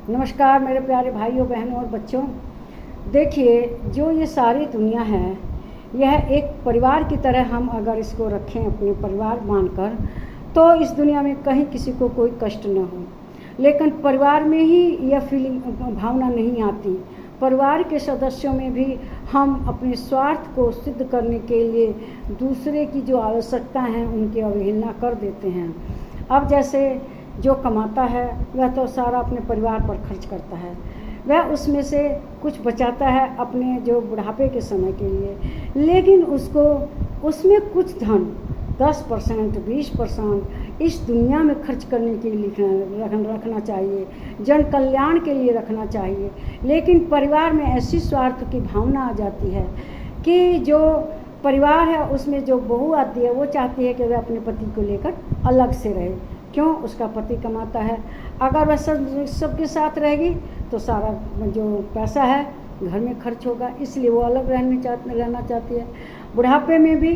नमस्कार मेरे प्यारे भाइयों बहनों और बच्चों। देखिए, जो ये सारी दुनिया है, यह एक परिवार की तरह हम अगर इसको रखें अपने परिवार मानकर, तो इस दुनिया में कहीं किसी को कोई कष्ट न हो। लेकिन परिवार में ही यह फीलिंग भावना नहीं आती। परिवार के सदस्यों में भी हम अपने स्वार्थ को सिद्ध करने के लिए दूसरे की जो आवश्यकता है उनकी अवहेलना कर देते हैं। अब जैसे जो कमाता है वह तो सारा अपने परिवार पर खर्च करता है, वह उसमें से कुछ बचाता है अपने जो बुढ़ापे के समय के लिए, लेकिन उसको उसमें कुछ धन 10% 20% इस दुनिया में खर्च करने के लिए रखना चाहिए, जन कल्याण के लिए रखना चाहिए। लेकिन परिवार में ऐसी स्वार्थ की भावना आ जाती है कि जो परिवार है उसमें जो बहू आती है वो चाहती है कि वह अपने पति को लेकर अलग से रहे। क्यों? उसका पति कमाता है। अगर वह सबके साथ रहेगी तो सारा जो पैसा है घर में खर्च होगा, इसलिए वो अलग रहना चाहती है। बुढ़ापे में भी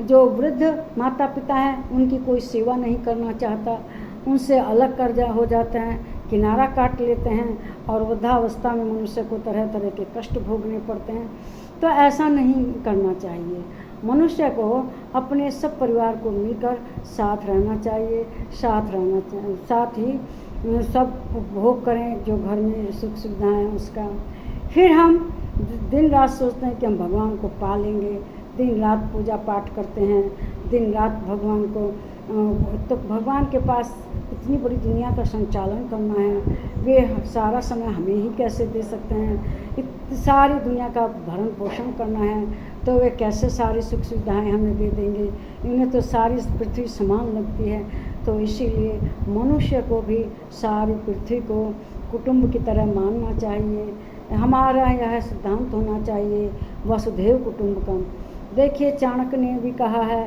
जो वृद्ध माता पिता हैं उनकी कोई सेवा नहीं करना चाहता, उनसे अलग हो जाते हैं, किनारा काट लेते हैं और वृद्धावस्था में मनुष्य को तरह तरह के कष्ट भोगने पड़ते हैं। तो ऐसा नहीं करना चाहिए। मनुष्य को अपने सब परिवार को मिलकर साथ रहना चाहिए, साथ ही सब उपभोग करें जो घर में सुख सुविधाएं हैं उसका। फिर हम दिन रात सोचते हैं कि हम भगवान को पा लेंगे, दिन रात पूजा पाठ करते हैं, दिन रात भगवान को तो भगवान के पास इतनी बड़ी दुनिया का संचालन करना है, वे सारा समय हमें ही कैसे दे सकते हैं? इतनी सारी दुनिया का भरण पोषण करना है तो वे कैसे सारी सुख सुविधाएं हमें दे देंगे? इन्हें तो सारी पृथ्वी समान लगती है। तो इसीलिए मनुष्य को भी सारी पृथ्वी को कुटुंब की तरह मानना चाहिए। हमारा यह सिद्धांत होना चाहिए वसुधैव कुटुंबकम। देखिए, चाणक्य ने भी कहा है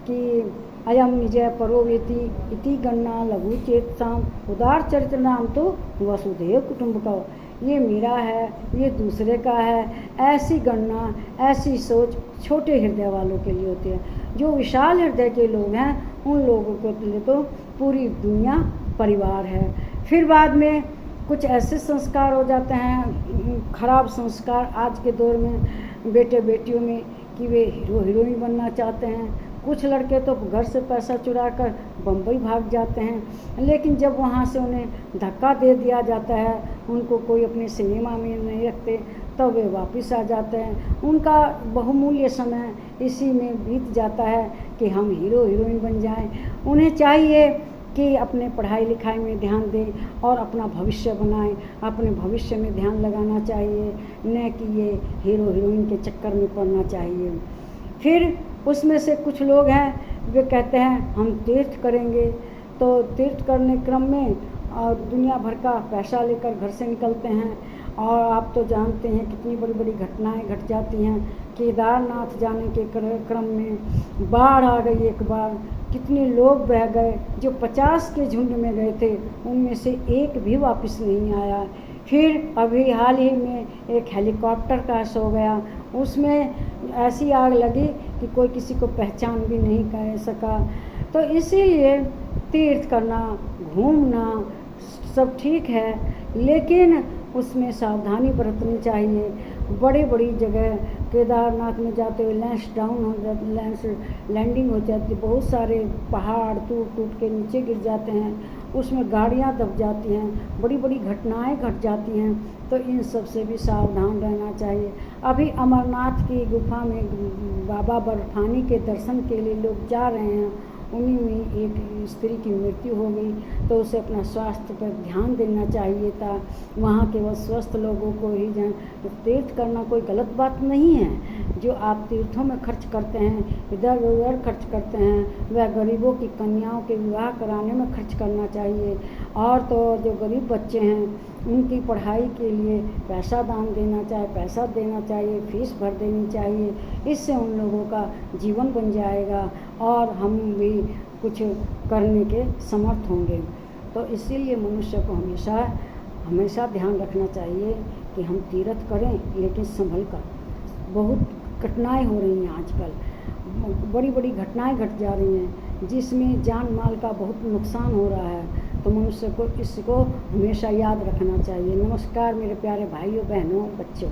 कि अयम निजय परो वेति इति गणना लघु चेतसाम उदार चरित्र नाम तो वसुधैव कुटुंबकम। ये मेरा है, ये दूसरे का है, ऐसी गणना ऐसी सोच छोटे हृदय वालों के लिए होती है। जो विशाल हृदय के लोग हैं उन लोगों के लिए तो पूरी दुनिया परिवार है। फिर बाद में कुछ ऐसे संस्कार हो जाते हैं, खराब संस्कार आज के दौर में बेटे बेटियों में, कि वे हीरो हीरोइन बनना चाहते हैं। कुछ लड़के तो घर से पैसा चुरा कर बम्बई भाग जाते हैं, लेकिन जब वहाँ से उन्हें धक्का दे दिया जाता है, उनको कोई अपने सिनेमा में नहीं रखते, तब वे वापस आ जाते हैं। उनका बहुमूल्य समय इसी में बीत जाता है कि हम हीरो हीरोइन बन जाएं। उन्हें चाहिए कि अपने पढ़ाई लिखाई में ध्यान दें और अपना भविष्य बनाएं, अपने भविष्य में ध्यान लगाना चाहिए, न कि ये हीरो हीरोइन के चक्कर में पड़ना चाहिए। फिर उसमें से कुछ लोग हैं वे कहते हैं हम तीर्थ करेंगे, तो तीर्थ करने क्रम में दुनिया भर का पैसा लेकर घर से निकलते हैं। और आप तो जानते हैं कितनी बड़ी बड़ी घटनाएं घट जाती हैं। केदारनाथ जाने के क्रम में बाढ़ आ गई एक बार, कितने लोग बह गए। जो 50 के झुंड में गए थे उनमें से एक भी वापस नहीं आया। फिर अभी हाल ही में एक हेलीकॉप्टर क्रैश हो गया, उसमें ऐसी आग लगी कि कोई किसी को पहचान भी नहीं कर सका। तो इसीलिए तीर्थ करना, घूमना सब ठीक है, लेकिन उसमें सावधानी बरतनी चाहिए। बड़ी बड़ी जगह केदारनाथ में जाते हुए लैंडिंग हो जाती, बहुत सारे पहाड़ टूट टूट के नीचे गिर जाते हैं, उसमें गाड़ियां दब जाती हैं, बड़ी बड़ी घटनाएं घट जाती हैं। तो इन सब से भी सावधान रहना चाहिए। अभी अमरनाथ की गुफा में बाबा बर्फानी के दर्शन के लिए लोग जा रहे हैं, उन्हीं में एक स्त्री की मृत्यु हो गई, तो उसे अपना स्वास्थ्य पर ध्यान देना चाहिए था। वहाँ के वो स्वस्थ लोगों को ही जाएं। तो तीर्थ करना कोई गलत बात नहीं है। जो आप तीर्थों में खर्च करते हैं, इधर उधर खर्च करते हैं, वह गरीबों की कन्याओं के विवाह कराने में खर्च करना चाहिए। और तो जो गरीब बच्चे हैं उनकी पढ़ाई के लिए पैसा दान देना चाहिए, पैसा देना चाहिए, फीस भर देनी चाहिए। इससे उन लोगों का जीवन बन जाएगा और हम भी कुछ करने के समर्थ होंगे। तो इसीलिए मनुष्य को हमेशा ध्यान रखना चाहिए कि हम तीर्थ करें, लेकिन संभल कर। बहुत घटनाएं हो रही हैं आजकल, बड़ी बड़ी घटनाएं घट जा रही हैं जिसमें जान माल का बहुत नुकसान हो रहा है। तो मनुष्य को इसको हमेशा याद रखना चाहिए। नमस्कार मेरे प्यारे भाइयों बहनों बच्चों।